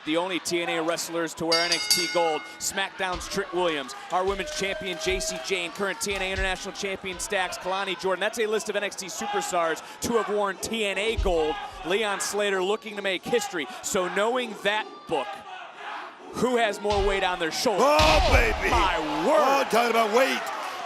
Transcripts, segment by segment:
the only TNA wrestlers to wear NXT gold. SmackDown's Trick Williams, our women's champion Jacy Jayne, current TNA International Champion Stax, Kalani Jordan. That's a list of NXT superstars to have worn TNA gold. Leon Slater looking to make history. So knowing that book, who has more weight on their shoulders? Oh, baby. My word. Oh, talking about weight.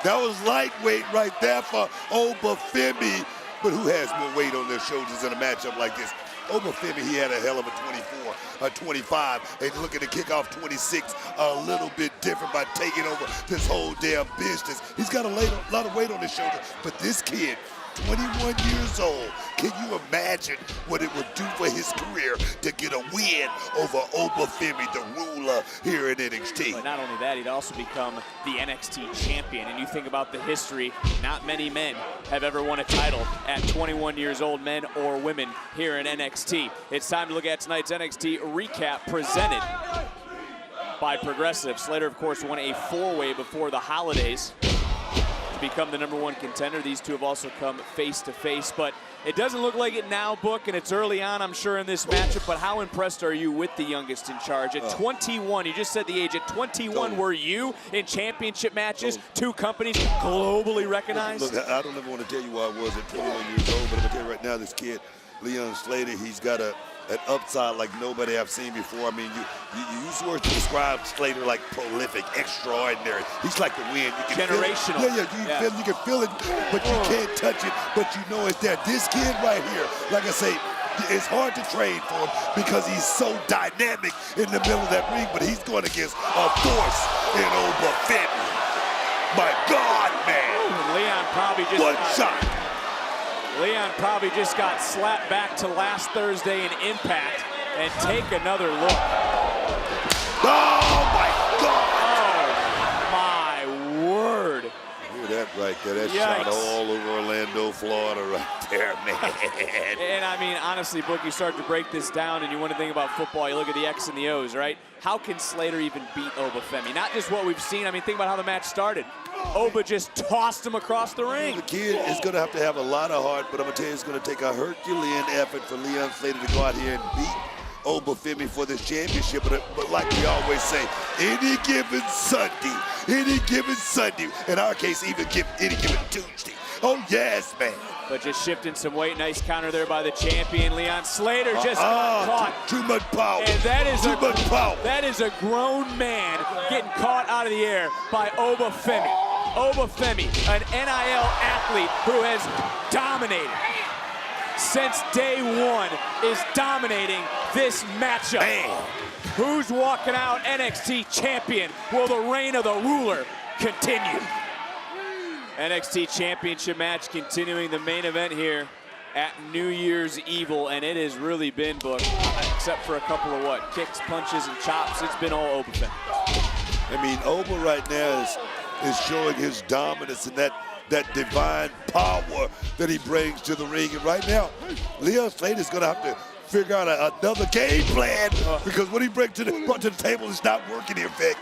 That was lightweight right there for Obafemi. But who has more weight on their shoulders in a matchup like this? Obafemi, he had a hell of a 24, a 25, and looking to kick off 26 a little bit different by taking over this whole damn business. He's got a lot of weight on his shoulder, but this kid, 21 years old, can you imagine what it would do for his career to get a win over Obafemi, the ruler here in NXT? But not only that, he'd also become the NXT champion. And you think about the history, not many men have ever won a title at 21 years old, men or women, here in NXT. It's time to look at tonight's NXT recap presented by Progressive. Slater, of course, won a four-way before the holidays to become the #1 contender. These two have also come face-to-face, but it doesn't look like it now, Book, and it's early on, I'm sure, in this matchup, but how impressed are you with the youngest in charge? At 21, you just said the age, at 21, were you in championship matches, two companies globally recognized? Look, I don't ever want to tell you where I was at 21 years old, but I'm going to tell you right now, this kid, Leon Slater, he's got an upside like nobody I've seen before. I mean, you use words to describe Slater like prolific, extraordinary. He's like the wind. You can generational. Feel it. You can feel it, but you can't touch it, but you know it's there. This kid right here, like I say, it's hard to train for him because he's so dynamic in the middle of that ring, but he's going against a force in Obafemi. My God, man. Leon probably just... One shot. Leon probably just got slapped back to last Thursday in Impact, and take another look. Oh, my God! Oh, my word. Hear that right there. That shot all over Orlando, Florida right there, man. And I mean, honestly, Book, you start to break this down and you want to think about football, you look at the X and the O's, right? How can Slater even beat Obafemi? Not just what we've seen. I mean, think about how the match started. Oba just tossed him across the ring. The kid is going to have a lot of heart, but I'm going to tell you, it's going to take a Herculean effort for Leon Slater to go out here and beat Obafemi for this championship. But like we always say, any given Sunday, in our case, even any given Tuesday. Oh, yes, man. But just shifting some weight. Nice counter there by the champion. Leon Slater just got caught. Too much power. And that is too much power. That is a grown man getting caught out of the air by Obafemi. Obafemi, an NIL athlete who has dominated since day one, is dominating this matchup. Man. Who's walking out NXT champion? Will the reign of the ruler continue? NXT Championship match continuing, the main event here at New Year's Evil, and it has really been, Book, except for a couple of kicks, punches, and chops. It's been all Obafemi. I mean, Oba right now is showing his dominance and that divine power that he brings to the ring. And right now, Leon Slater is going to have to figure out another game plan because what he brought to the table is not working here, Vic.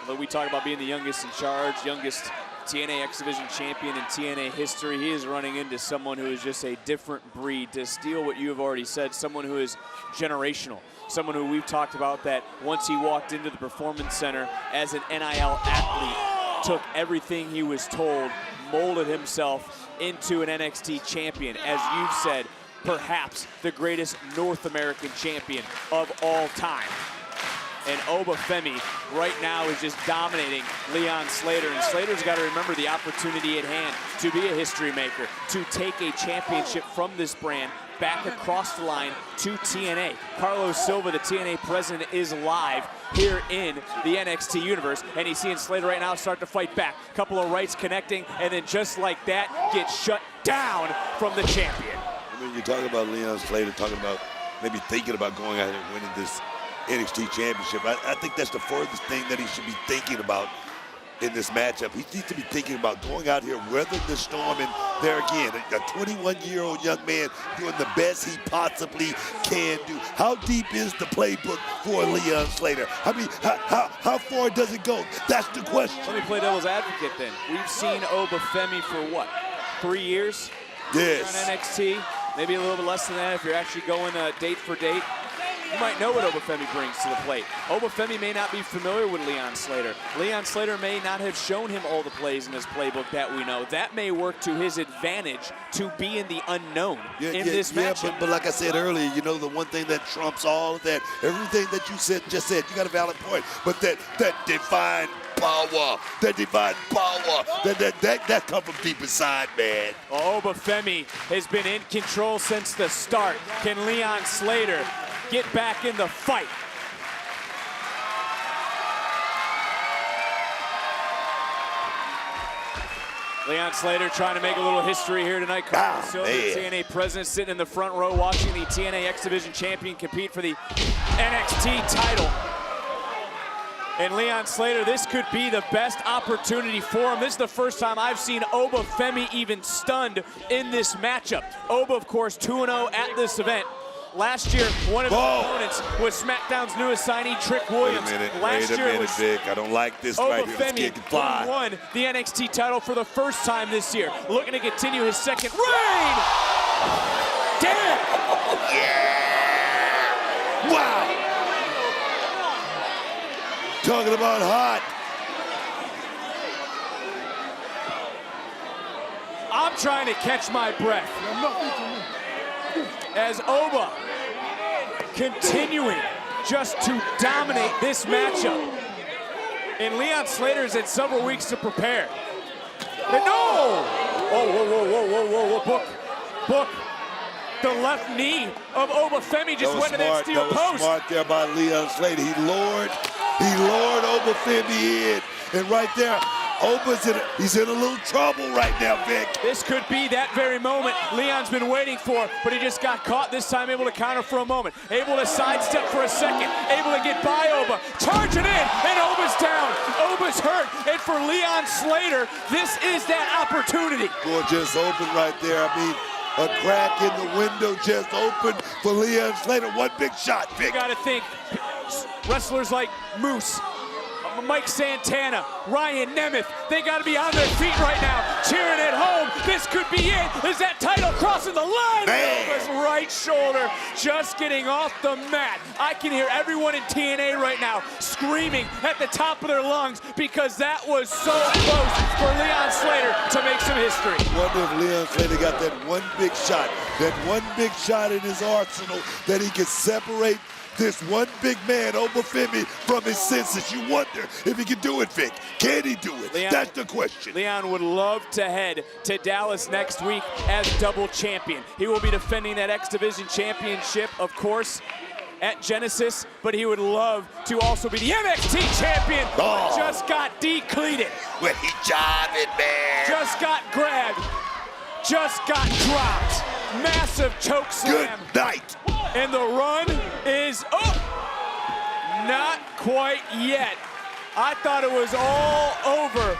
Although we talk about being the youngest in charge, youngest TNA X Division champion in TNA history, he is running into someone who is just a different breed. To steal what you have already said, someone who is generational, someone who we've talked about that once he walked into the Performance Center as an NIL athlete, took everything he was told, molded himself into an NXT champion. As you've said, perhaps the greatest North American champion of all time. And Obafemi right now is just dominating Leon Slater. And Slater's got to remember the opportunity at hand to be a history maker, to take a championship from this brand back across the line to TNA. Carlos Silva, the TNA president, is live here in the NXT universe. And he's seeing Slater right now start to fight back. Couple of rights connecting, and then just like that, gets shut down from the champion. I mean, you're talking about Leon Slater, talking about maybe thinking about going out and winning this NXT championship. I think that's the furthest thing that he should be thinking about in this matchup. He needs to be thinking about going out here, weathering the storm, and there again, a 21-year-old young man doing the best he possibly can do. How deep is the playbook for Leon Slater? I mean, how far does it go? That's the question. Let me play devil's advocate then. We've seen Obafemi for what, 3 years? Yes. On NXT, maybe a little bit less than that if you're actually going date for date. you might know what Obafemi brings to the plate. Obafemi may not be familiar with Leon Slater. Leon Slater may not have shown him all the plays in his playbook that we know. That may work to his advantage to be in the unknown in this matchup. But like I said earlier, you know, the one thing that trumps all of that, everything that you just said, you got a valid point, but that divine power, that come from deep inside, man. Obafemi has been in control since the start. Can Leon Slater get back in the fight? Leon Slater trying to make a little history here tonight. Carl Silva, TNA president, sitting in the front row watching the TNA X Division champion compete for the NXT title. And Leon Slater, this could be the best opportunity for him. This is the first time I've seen Obafemi even stunned in this matchup. Oba, of course, 2-0 at this event. Last year, one of his opponents was SmackDown's newest signee, Trick Williams. Wait a minute, Vic. I don't like this right here. This kid can fly. Obafemi won the NXT title for the first time this year, looking to continue his second reign. Damn! Yeah! Wow! Talking about hot. I'm trying to catch my breath as Oba continuing just to dominate this matchup. And Leon Slater's had several weeks to prepare. And no! Oh, whoa, book. The left knee of Obafemi just went to that steel post. That was smart there by Leon Slater. He lured Obafemi in. And right there, he's in a little trouble right now, Vic. This could be that very moment Leon's been waiting for, but he just got caught this time, able to counter for a moment, able to sidestep for a second, able to get by Oba, charging in, and Oba's down. Oba's hurt, and for Leon Slater, this is that opportunity. Door just open right there. I mean, a crack in the window just opened for Leon Slater. One big shot, Vic. You gotta think, wrestlers like Moose, Mike Santana, Ryan Nemeth, they got to be on their feet right now, cheering at home. This could be it. Is that title crossing the line? His right shoulder just getting off the mat. I can hear everyone in TNA right now screaming at the top of their lungs because that was so close for Leon Slater to make some history. Wonder if Leon Slater got that one big shot in his arsenal that he could separate this one big man, Obafemi, from his senses. You wonder if he can do it, Vic. Can he do it? Leon, that's the question. Leon would love to head to Dallas next week as double champion. He will be defending that X Division championship, of course, at Genesis, but he would love to also be the NXT champion. Just got decleated. When he jiving, man. Just got grabbed. Just got dropped. Massive choke slam. Good night. And the run is up. Not quite yet. I thought it was all over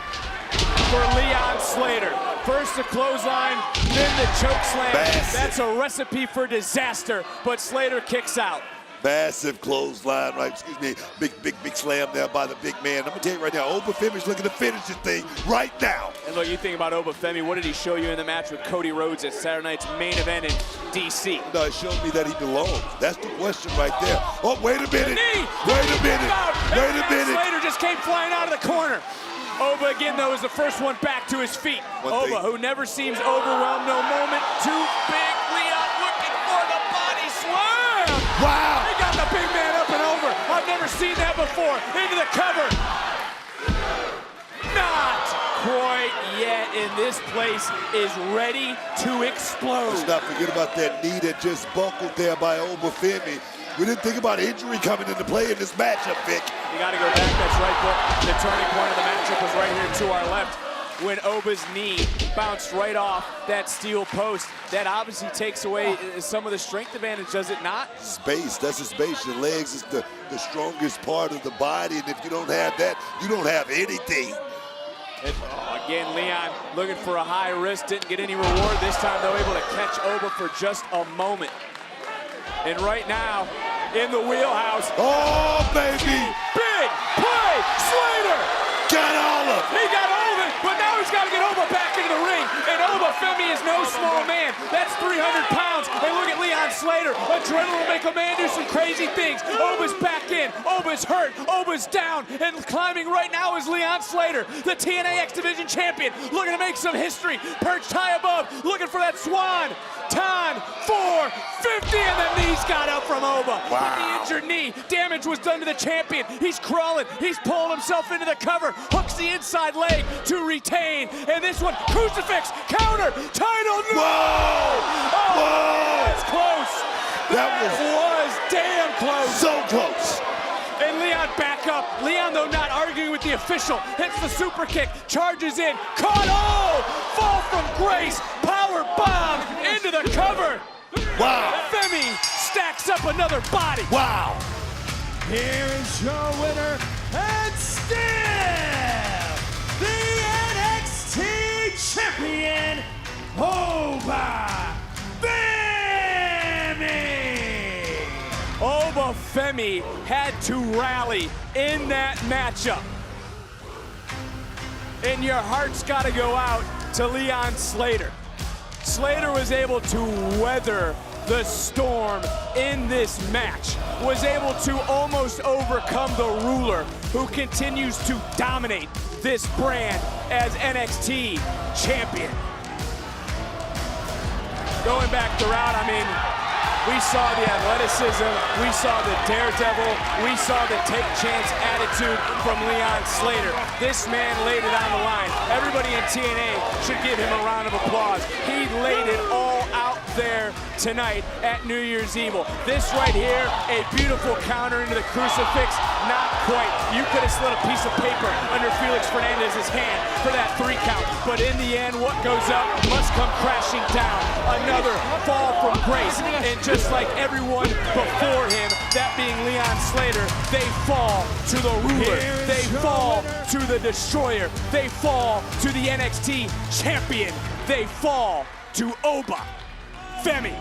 for Leon Slater. First the clothesline, then the choke slam. That's a recipe for disaster, but Slater kicks out. Massive clothesline, right? Excuse me. Big slam there by the big man. I'm gonna tell you right now, Obafemi's looking to finish this thing right now. And look, you think about Obafemi, what did he show you in the match with Cody Rhodes at Saturday night's main event in DC? No, it showed me that he belongs. That's the question right there. Oh, wait a minute. Wait a minute. Slater just came flying out of the corner. Oba again, though, is the first one back to his feet. Oba, who never seems overwhelmed, no moment too big. Leon looking for the body slam. Wow. He got the big man up and over. I've never seen that before. Into the cover. Not quite yet, and this place is ready to explode. Let's not forget about that knee that just buckled there by Obafemi. We didn't think about injury coming into play in this matchup, Vic. You got to go back. That's right, Book. The turning point of the matchup was right here to our left when Oba's knee bounced right off that steel post. That obviously takes away some of the strength advantage, does it not? Space. That's the space. Your legs is the strongest part of the body, and if you don't have that, you don't have anything. Again, Leon looking for a high risk, didn't get any reward this time, though, able to catch Oba for just a moment. And right now, in the wheelhouse. Oh, baby! Big play, Slater! Got all of it! He got all of it, but now he's got to get Oba back into the ring. And Obafemi is no small man. That's 300 pounds. And look at Leon Slater. Adrenaline will make a man do some crazy things. Oba's back in. Oba's hurt. Oba's down. And climbing right now is Leon Slater, the TNA X Division champion, looking to make some history. Perched high above, looking for that swan. Ton 450, and the knees got up from Oba. Wow. With the injured knee, damage was done to the champion. He's crawling, he's pulling himself into the cover, hooks the inside leg to retain, and this one, crucifix, counter, title, no! Whoa! Oh, Whoa! that's close. That was damn close. So close. And Leon back up. Leon, though, not arguing with the official. Hits the super kick, charges in, caught, oh! Fall from grace, power bomb into the cover. Wow. Femi stacks up another body. Wow. Here is your winner, and still the NXT champion, Oba Femi. Obafemi had to rally in that matchup. And your heart's got to go out to Leon Slater. Slater was able to weather the storm in this match, was able to almost overcome the ruler who continues to dominate this brand as NXT champion. Going back the route, I mean, we saw the athleticism, we saw the daredevil, we saw the take chance attitude from Leon Slater. This man laid it on the line. Everybody in TNA should give him a round of applause. He laid it all out there tonight at New Year's Evil. This right here, a beautiful counter into the crucifix, not quite. You could have slid a piece of paper under Felix Fernandez's hand for that 3 count, but in the end, what goes up must come crashing down. Another fall from grace, and just like everyone before him, that being Leon Slater, they fall to the ruler, they fall to the destroyer, they fall to the NXT champion, they fall to Oba Femi.